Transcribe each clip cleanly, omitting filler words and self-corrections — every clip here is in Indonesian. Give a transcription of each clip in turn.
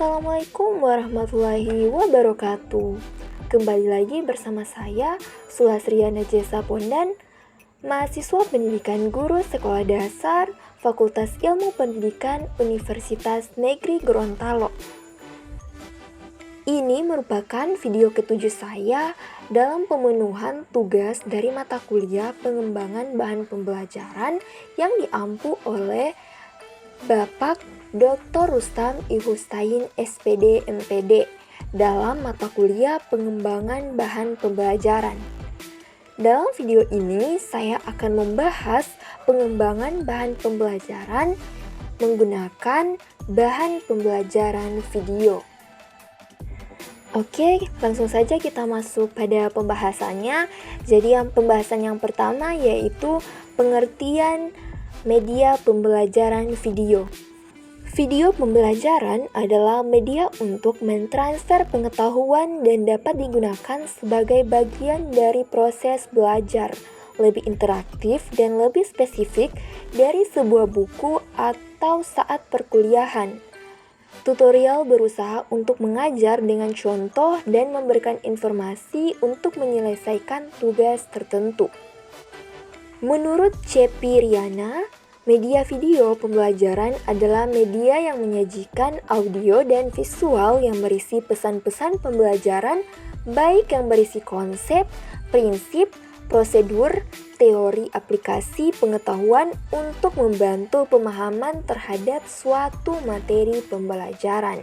Assalamualaikum warahmatullahi wabarakatuh. Kembali lagi bersama saya, Sulasria Najesa Pondan, mahasiswa pendidikan guru sekolah dasar, Fakultas Ilmu Pendidikan Universitas Negeri Gorontalo. Ini merupakan video ketujuh saya dalam pemenuhan tugas dari mata kuliah pengembangan bahan pembelajaran yang diampu oleh Bapak Dr. Rustam I. Hustain, SPD, MPD, dalam mata kuliah pengembangan bahan pembelajaran. Dalam video ini, saya akan membahas pengembangan bahan pembelajaran menggunakan bahan pembelajaran video. Oke, langsung saja kita masuk pada pembahasannya. Jadi pembahasan yang pertama yaitu pengertian media pembelajaran video. Video pembelajaran adalah media untuk mentransfer pengetahuan dan dapat digunakan sebagai bagian dari proses belajar, lebih interaktif dan lebih spesifik dari sebuah buku atau saat perkuliahan. Tutorial berusaha untuk mengajar dengan contoh dan memberikan informasi untuk menyelesaikan tugas tertentu. Menurut C.P. Riana, media video pembelajaran adalah media yang menyajikan audio dan visual yang berisi pesan-pesan pembelajaran, baik yang berisi konsep, prinsip, prosedur, teori aplikasi pengetahuan untuk membantu pemahaman terhadap suatu materi pembelajaran.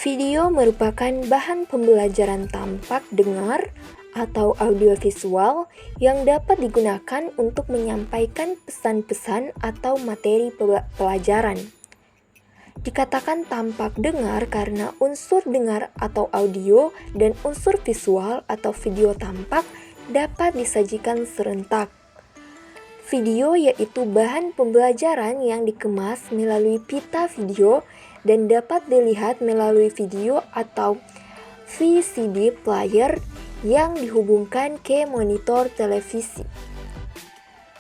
Video merupakan bahan pembelajaran tampak dengar atau audiovisual yang dapat digunakan untuk menyampaikan pesan-pesan atau materi pelajaran. Dikatakan tampak dengar karena unsur dengar atau audio dan unsur visual atau video tampak dapat disajikan serentak. Video yaitu bahan pembelajaran yang dikemas melalui pita video dan dapat dilihat melalui video atau VCD player yang dihubungkan ke monitor televisi.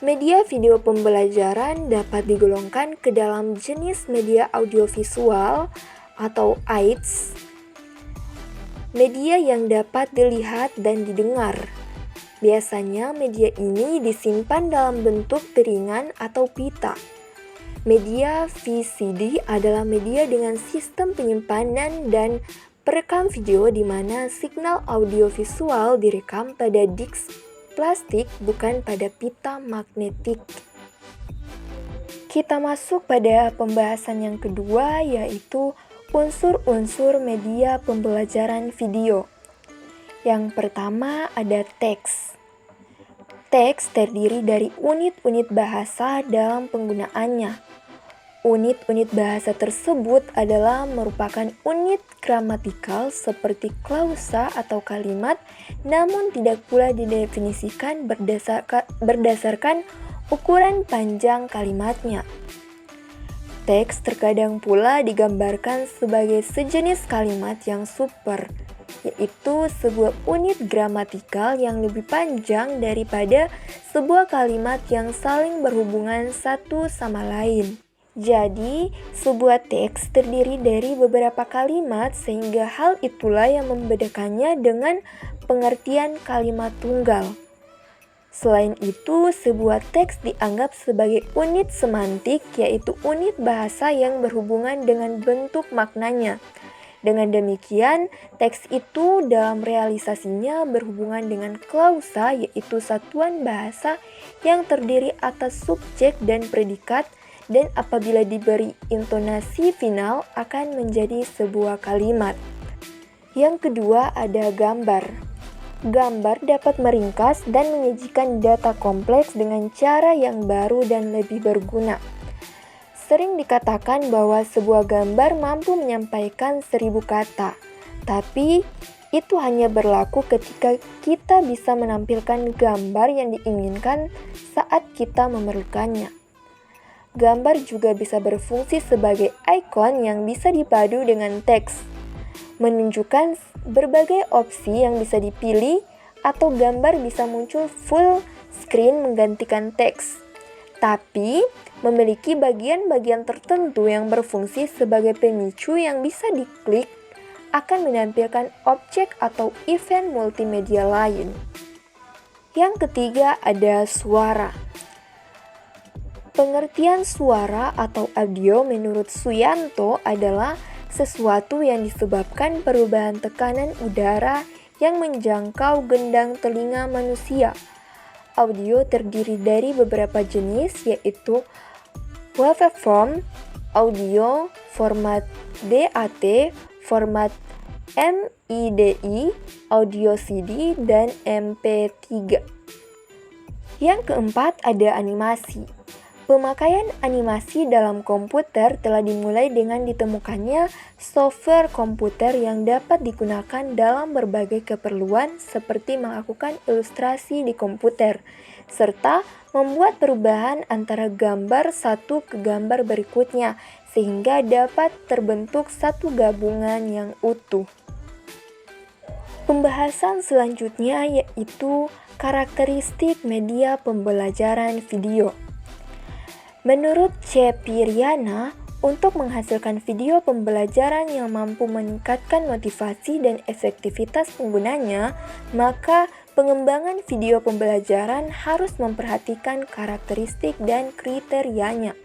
Media video pembelajaran dapat digolongkan ke dalam jenis media audiovisual atau AIDS, media yang dapat dilihat dan didengar. Biasanya media ini disimpan dalam bentuk piringan atau pita. Media VCD adalah media dengan sistem penyimpanan dan perekam video di mana signal audiovisual direkam pada disk plastik bukan pada pita magnetik. Kita masuk pada pembahasan yang kedua yaitu unsur-unsur media pembelajaran video. Yang pertama ada teks. Teks terdiri dari unit-unit bahasa dalam penggunaannya. Unit-unit bahasa tersebut adalah merupakan unit gramatikal seperti klausa atau kalimat, namun tidak pula didefinisikan berdasarkan ukuran panjang kalimatnya. Teks terkadang pula digambarkan sebagai sejenis kalimat yang super, yaitu sebuah unit gramatikal yang lebih panjang daripada sebuah kalimat yang saling berhubungan satu sama lain. Jadi, sebuah teks terdiri dari beberapa kalimat sehingga hal itulah yang membedakannya dengan pengertian kalimat tunggal. Selain itu, sebuah teks dianggap sebagai unit semantik, yaitu unit bahasa yang berhubungan dengan bentuk maknanya. Dengan demikian, teks itu dalam realisasinya berhubungan dengan klausa, yaitu satuan bahasa yang terdiri atas subjek dan predikat, dan apabila diberi intonasi final akan menjadi sebuah kalimat. Yang kedua ada gambar. Gambar dapat meringkas dan menyajikan data kompleks dengan cara yang baru dan lebih berguna. Sering dikatakan bahwa sebuah gambar mampu menyampaikan 1000 kata, tapi itu hanya berlaku ketika kita bisa menampilkan gambar yang diinginkan saat kita memerlukannya. Gambar juga bisa berfungsi sebagai ikon yang bisa dipadu dengan teks, menunjukkan berbagai opsi yang bisa dipilih, atau gambar bisa muncul full screen menggantikan teks. tapi memiliki bagian-bagian tertentu yang berfungsi sebagai pemicu yang bisa diklik akan menampilkan objek atau event multimedia lain. Yang ketiga ada suara. Pengertian suara atau audio menurut Suyanto adalah sesuatu yang disebabkan perubahan tekanan udara yang menjangkau gendang telinga manusia. Audio terdiri dari beberapa jenis, yaitu waveform, audio, format DAT, format MIDI, audio CD, dan MP3. Yang keempat ada animasi. Pemakaian animasi dalam komputer telah dimulai dengan ditemukannya software komputer yang dapat digunakan dalam berbagai keperluan seperti melakukan ilustrasi di komputer, serta membuat perubahan antara gambar satu ke gambar berikutnya sehingga dapat terbentuk satu gabungan yang utuh. Pembahasan selanjutnya yaitu karakteristik media pembelajaran video. Menurut C. Piriana, untuk menghasilkan video pembelajaran yang mampu meningkatkan motivasi dan efektivitas penggunanya, maka pengembangan video pembelajaran harus memperhatikan karakteristik dan kriterianya.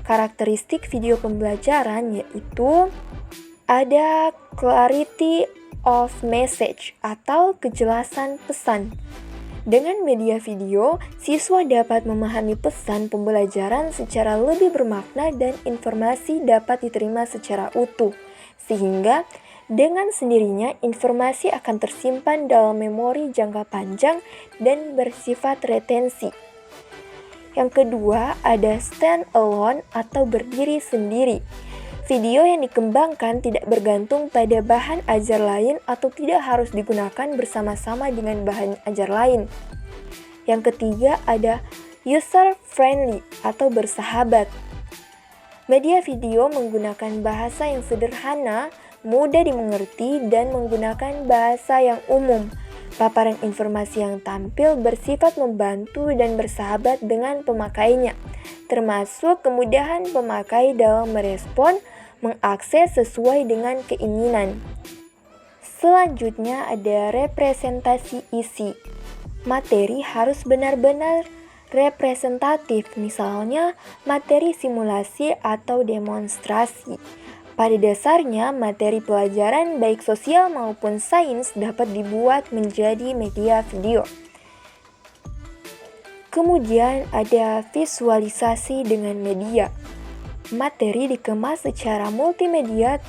Karakteristik video pembelajaran yaitu ada clarity of message atau kejelasan pesan. Dengan media video, siswa dapat memahami pesan pembelajaran secara lebih bermakna dan informasi dapat diterima secara utuh, sehingga dengan sendirinya informasi akan tersimpan dalam memori jangka panjang dan bersifat retensi. Yang kedua, ada stand alone atau berdiri sendiri. Video yang dikembangkan tidak bergantung pada bahan ajar lain atau tidak harus digunakan bersama-sama dengan bahan ajar lain. Yang ketiga ada user-friendly atau bersahabat. Media video menggunakan bahasa yang sederhana, mudah dimengerti, dan menggunakan bahasa yang umum. Paparan informasi yang tampil bersifat membantu dan bersahabat dengan pemakainya, termasuk kemudahan pemakai dalam merespon, mengakses sesuai dengan keinginan. Selanjutnya ada representasi isi. Materi harus benar-benar representatif, misalnya materi simulasi atau demonstrasi. Pada dasarnya, materi pelajaran baik sosial maupun sains dapat dibuat menjadi media video. Kemudian ada visualisasi dengan media. Materi dikemas secara multimedia,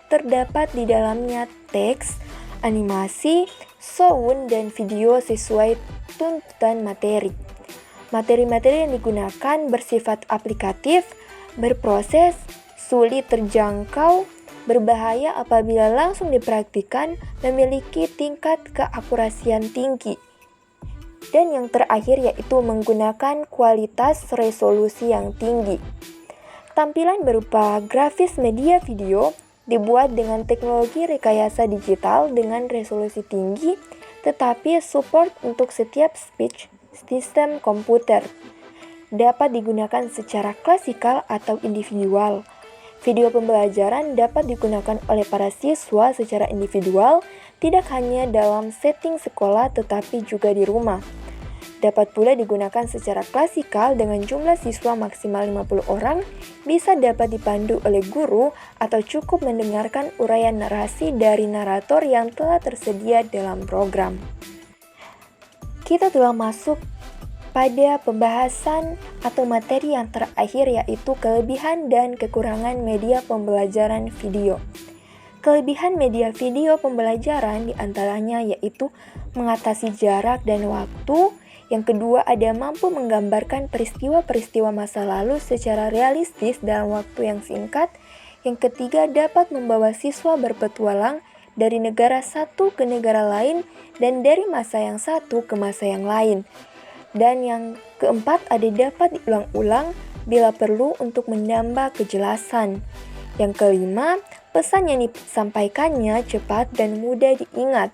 terdapat di dalamnya teks, animasi, sound, dan video sesuai tuntutan materi. Materi-materi yang digunakan bersifat aplikatif, berproses, sulit terjangkau, berbahaya apabila langsung dipraktikkan, memiliki tingkat keakurasian tinggi. Dan yang terakhir yaitu menggunakan kualitas resolusi yang tinggi. Tampilan berupa grafis media video dibuat dengan teknologi rekayasa digital dengan resolusi tinggi, tetapi support untuk setiap speech sistem komputer. Dapat digunakan secara klasikal atau individual. Video pembelajaran dapat digunakan oleh para siswa secara individual, tidak hanya dalam setting sekolah tetapi juga di rumah. Dapat pula digunakan secara klasikal dengan jumlah siswa maksimal 50 orang, bisa dapat dipandu oleh guru atau cukup mendengarkan uraian narasi dari narator yang telah tersedia dalam program. Kita telah masuk pada pembahasan atau materi yang terakhir yaitu kelebihan dan kekurangan media pembelajaran video. Kelebihan media video pembelajaran diantaranya yaitu mengatasi jarak dan waktu. Yang kedua ada mampu menggambarkan peristiwa-peristiwa masa lalu secara realistis dalam waktu yang singkat. Yang ketiga dapat membawa siswa berpetualang dari negara satu ke negara lain dan dari masa yang satu ke masa yang lain. Dan yang keempat ada dapat diulang-ulang bila perlu untuk menambah kejelasan. Yang kelima, pesan yang disampaikannya cepat dan mudah diingat.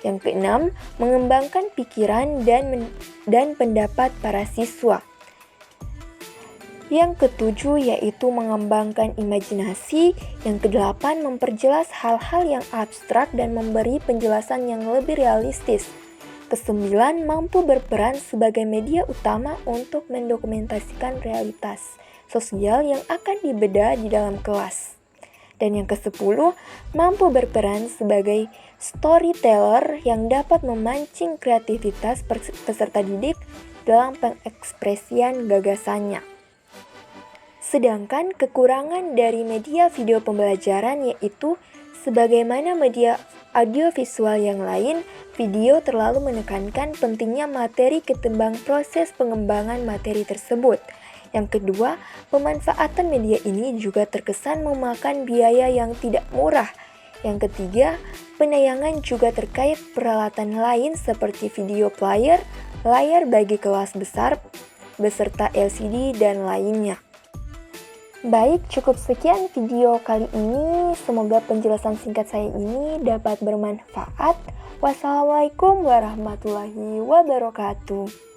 Yang keenam, mengembangkan pikiran dan pendapat para siswa. Yang ketujuh yaitu mengembangkan imajinasi. Yang kedelapan memperjelas hal-hal yang abstrak dan memberi penjelasan yang lebih realistis. Kesembilan mampu berperan sebagai media utama untuk mendokumentasikan realitas sosial yang akan dibedah di dalam kelas. Dan yang ke-10 mampu berperan sebagai storyteller yang dapat memancing kreativitas peserta didik dalam pengekspresian gagasannya. Sedangkan kekurangan dari media video pembelajaran yaitu sebagaimana media audiovisual yang lain, video terlalu menekankan pentingnya materi ketimbang proses pengembangan materi tersebut. Yang kedua, pemanfaatan media ini juga terkesan memakan biaya yang tidak murah. Yang ketiga, penayangan juga terkait peralatan lain seperti video player, layar bagi kelas besar, beserta LCD dan lainnya. Baik, cukup sekian video kali ini. Semoga penjelasan singkat saya ini dapat bermanfaat. Wassalamualaikum warahmatullahi wabarakatuh.